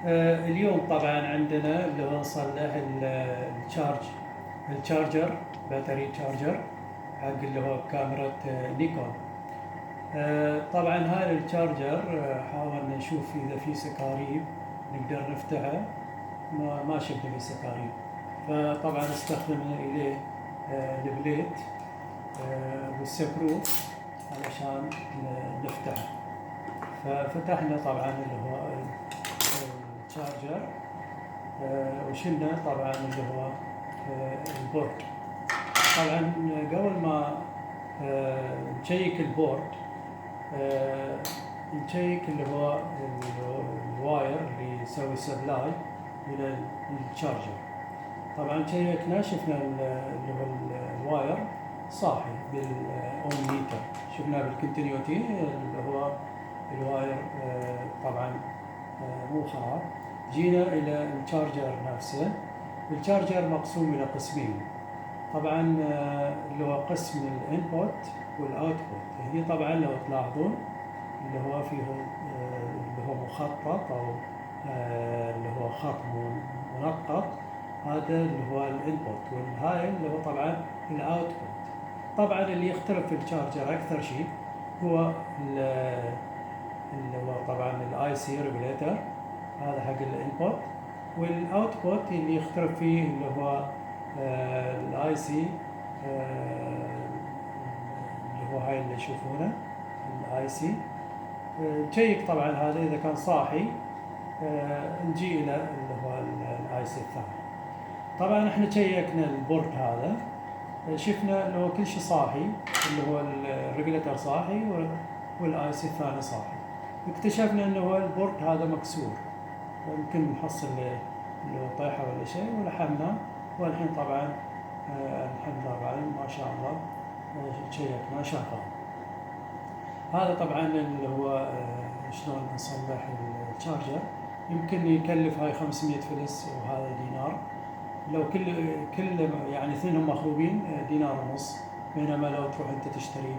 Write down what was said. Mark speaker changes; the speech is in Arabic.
Speaker 1: اليوم طبعا عندنا اللي هو نصلح الشارجر، باتري تشارجر حق اللي هو كاميرا نيكون. طبعا هاي الشارجر حاولنا نشوف اذا في سكاريب نقدر نفتحها، ما شفنا في سكاريب، فطبعا استخدمنا اليه البليت والسكرو علشان نفتحه. ففتحنا طبعا اللي هو الشارجر وشلنا طبعا اللي هو البورد. طبعا قبل ما نشيك البورد نشيك اللي هو الواير اللي يسوي سبلاي الى الشارجر. طبعا شيكنا شفنا اللي هو الواير صاحي بالاوم ميتر، شفنا بالكونتينيوتي اللي هو الواير طبعا مو خراب. جينا الى الشارجر نفسه. الشارجر مقسوم الى قسمين، طبعا اللي هو قسم الانبوت والاوتبوت. هي طبعا لو تلاحظون اللي هو فيه اللي هو مخطط او اللي هو خط منقط، هذا اللي هو الانبوت، والهاي اللي هو طبعا الاوتبوت. طبعا اللي يختلف في الشارجر اكثر شيء هو اللي هو طبعا الاي سي ريجوليتر، هذا حق الانبوت، والاوتبوت اللي يختلف فيه اللي هو الاي سي اللي هو هاي اللي تشوفونه الاي سي. تشيك طبعا هذا اذا كان صاحي نجي الى اللي هو الاي سي الثاني. طبعا احنا شيكنا البورد هذا، شفنا اللي هو كل شيء صاحي، اللي هو الريجوليتر صاحي والاي سي الثاني صاحي. اكتشفنا انه هو البورد هذا مكسور، يمكن نحصل اللي هو طيحه ولا شيء، ولحمنا والحين طبعا الحمد لله طبعا ما شاء الله شيكنا شغال. هذا طبعا اللي هو شلون نصلح الشارجر. يمكن يكلف هاي 500 فلس وهذا دينار، لو كل يعني اثنينهم مخروبين دينار ونص، بينما لو تروح انت تشتري